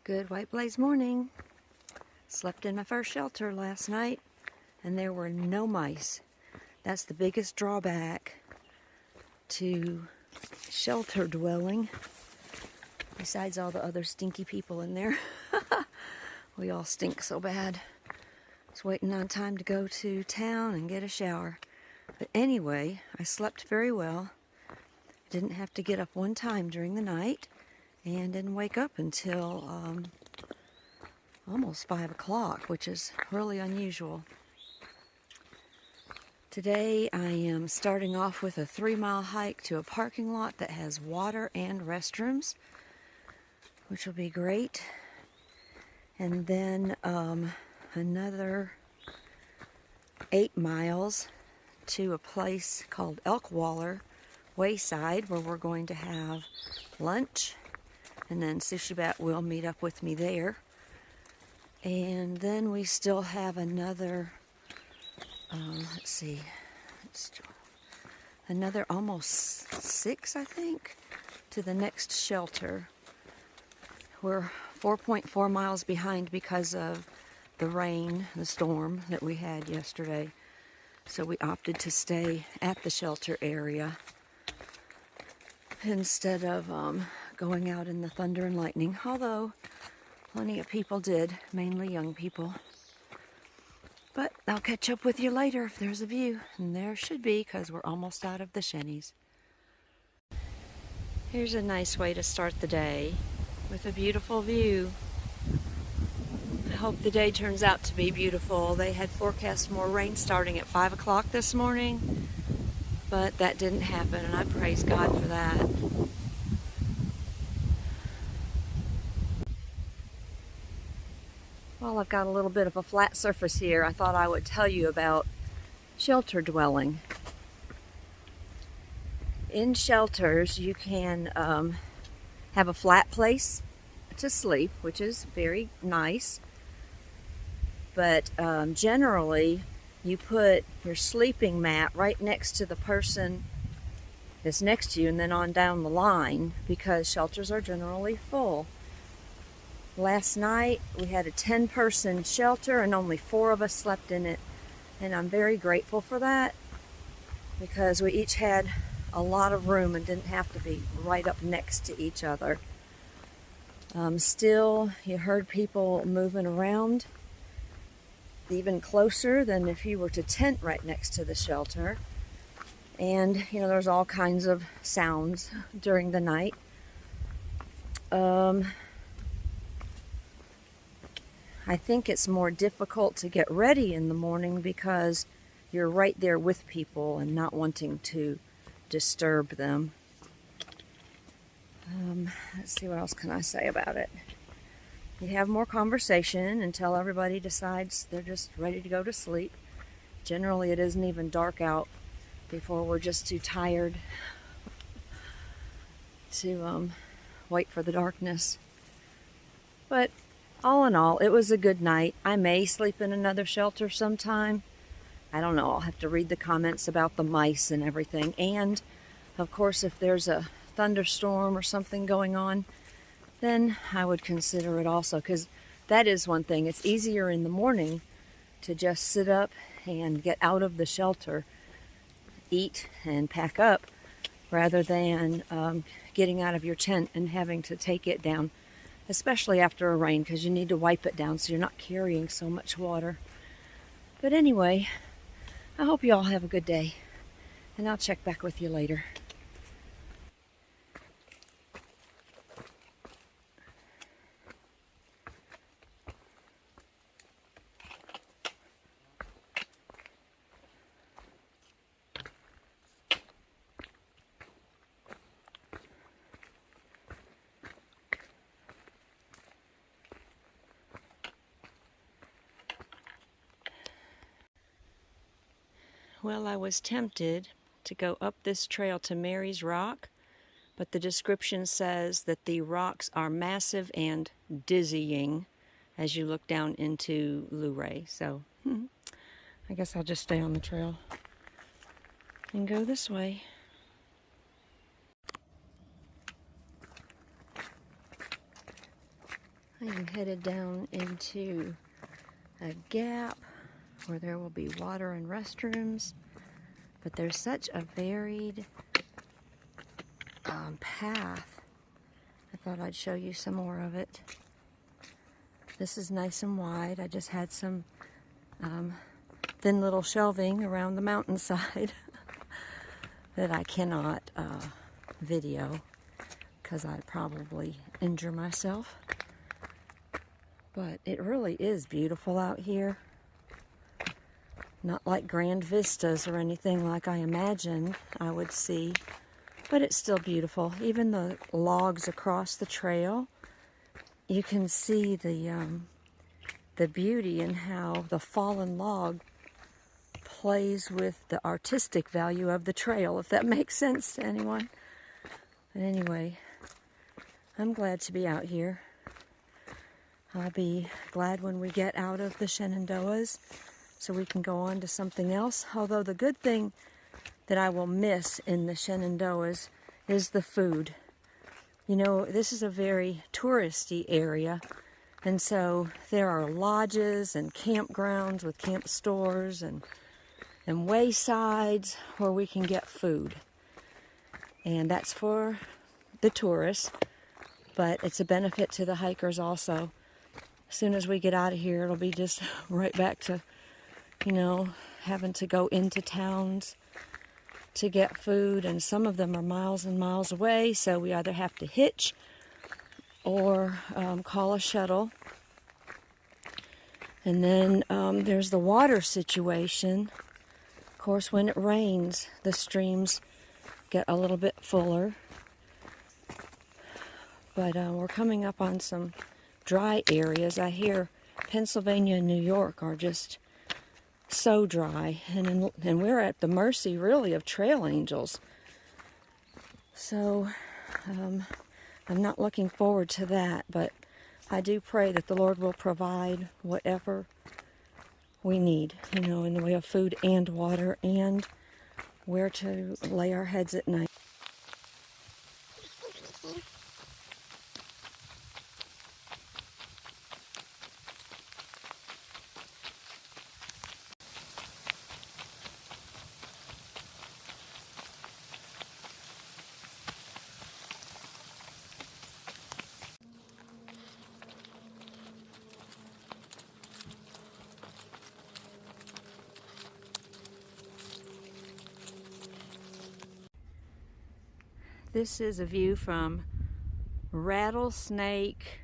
Good white blaze morning. Slept in my first shelter last night and there were no mice. That's the biggest drawback to shelter dwelling, besides all the other stinky people in there. We all stink so bad. Just waiting on time to go to town and get a shower. But anyway, I slept very well. Didn't have to get up one time during the night and didn't wake up until almost 5 o'clock, which is really unusual. Today I am starting off with a 3-mile hike to a parking lot that has water and restrooms, which will be great. And then another 8 miles to a place called Elkwaller Wayside, where we're going to have lunch, and then Sushi Bat will meet up with me there. And then we still have another another almost 6, I think, to the next shelter. We're 4.4 miles behind because of the rain, the storm that we had yesterday. So we opted to stay at the shelter area instead of going out in the thunder and lightning, although plenty of people did, mainly young people. But I'll catch up with you later if there's a view, and there should be, because we're almost out of the shennies. Here's a nice way to start the day, with a beautiful view. I hope the day turns out to be beautiful. They had forecast more rain starting at 5 o'clock this morning, but that didn't happen, and I praise God for that. Well, I've got a little bit of a flat surface here. I thought I would tell you about shelter dwelling. In shelters, you can have a flat place to sleep, which is very nice. But generally, you put your sleeping mat right next to the person that's next to you and then on down the line, because shelters are generally full. Last night we had a 10-person shelter and only 4 of us slept in it, and I'm very grateful for that, because we each had a lot of room and didn't have to be right up next to each other. Still, you heard people moving around even closer than if you were to tent right next to the shelter. And there's all kinds of sounds during the night. I think it's more difficult to get ready in the morning because you're right there with people and not wanting to disturb them. Let's see, what else can I say about it? You have more conversation until everybody decides they're just ready to go to sleep. Generally, it isn't even dark out before we're just too tired to wait for the darkness. But all in all, it was a good night. I may sleep in another shelter sometime. I don't know. I'll have to read the comments about the mice and everything. And, of course, if there's a thunderstorm or something going on, then I would consider it also. Because that is one thing. It's easier in the morning to just sit up and get out of the shelter, eat and pack up, rather than getting out of your tent and having to take it down, especially after a rain, because you need to wipe it down so you're not carrying so much water. But anyway, I hope you all have a good day, and I'll check back with you later. Well, I was tempted to go up this trail to Mary's Rock, but the description says that the rocks are massive and dizzying as you look down into Luray. So I guess I'll just stay on the trail and go this way. I am headed down into a gap where there will be water and restrooms, but there's such a varied path. I thought I'd show you some more of it. This is nice and wide. I just had some thin little shelving around the mountainside that I cannot video because I'd probably injure myself. But it really is beautiful out here. Not like grand vistas or anything like I imagined I would see, but it's still beautiful. Even the logs across the trail, you can see the beauty in how the fallen log plays with the artistic value of the trail, if that makes sense to anyone. But anyway, I'm glad to be out here. I'll be glad when we get out of the Shenandoahs so we can go on to something else. Although the good thing that I will miss in the Shenandoahs is the food. You know, this is a very touristy area, and so there are lodges and campgrounds with camp stores and waysides where we can get food. And that's for the tourists, but it's a benefit to the hikers also. As soon as we get out of here, it'll be just right back to, you know, having to go into towns to get food, and some of them are miles and miles away, so we either have to hitch or call a shuttle. And then there's the water situation. Of course, when it rains, the streams get a little bit fuller. But we're coming up on some dry areas. I hear Pennsylvania and New York are just so dry, and we're at the mercy really of trail angels. So I'm not looking forward to that, but I do pray that the Lord will provide whatever we need, you know, in the way of food and water and where to lay our heads at night. This is a view from Rattlesnake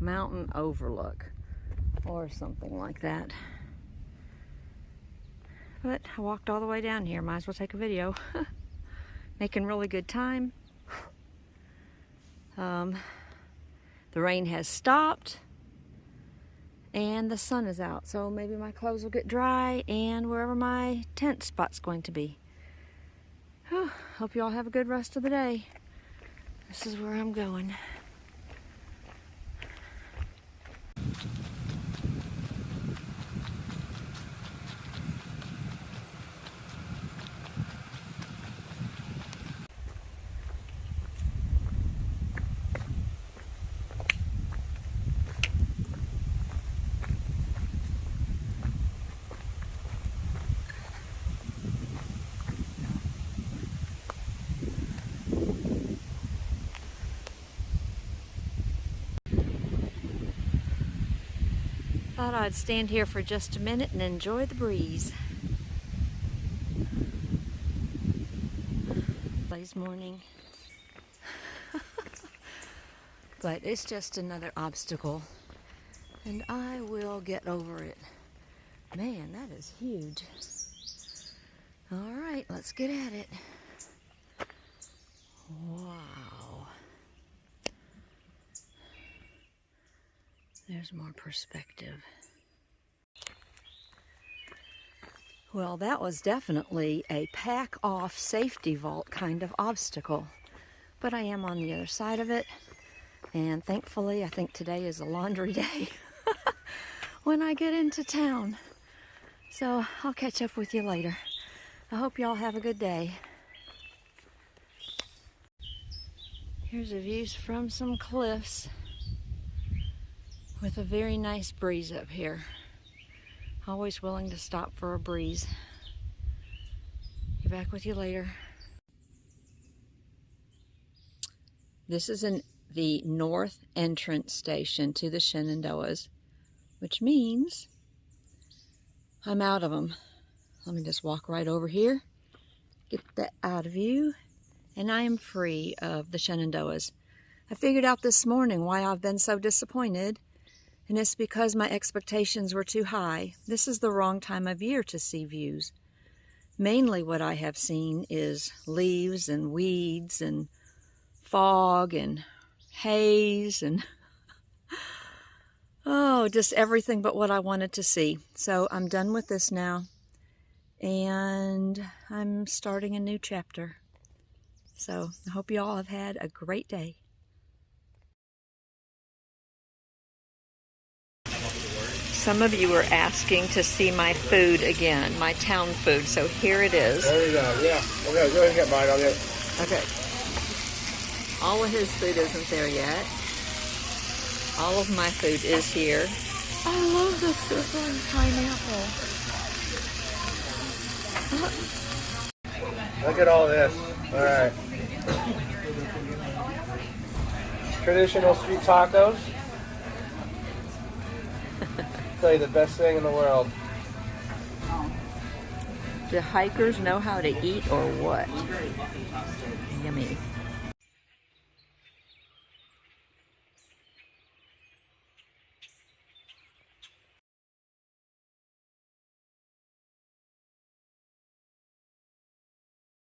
Mountain Overlook, or something like that. But I walked all the way down here, might as well take a video. Making really good time. The rain has stopped and the sun is out, so maybe my clothes will get dry and wherever my tent spot's going to be. Hope you all have a good rest of the day. This is where I'm going. Thought I'd stand here for just a minute and enjoy the breeze. Today's morning. But it's just another obstacle, and I will get over it. Man, that is huge. All right, let's get at it. Wow. There's more perspective. Well, that was definitely a pack-off safety vault kind of obstacle. But I am on the other side of it. And thankfully, I think today is a laundry day when I get into town. So I'll catch up with you later. I hope y'all have a good day. Here's a view from some cliffs. with a very nice breeze up here. Always willing to stop for a breeze. Be back with you later. This is the north entrance station to the Shenandoahs, which means I'm out of them. Let me just walk right over here, get that out of view, and I am free of the Shenandoahs. I figured out this morning why I've been so disappointed, and it's because my expectations were too high. This is the wrong time of year to see views. Mainly what I have seen is leaves and weeds and fog and haze and oh, just everything but what I wanted to see. So I'm done with this now, and I'm starting a new chapter. So I hope you all have had a great day. Some of you were asking to see my food again, my town food, so here it is. There you go, yeah. Okay, go ahead and get mine, I'll get. Okay. All of his food isn't there yet. All of my food is here. I love the sizzling pineapple. Look at all this. All right. Traditional street tacos. Tell you the best thing in the world. Do hikers know how to eat or what? Yummy.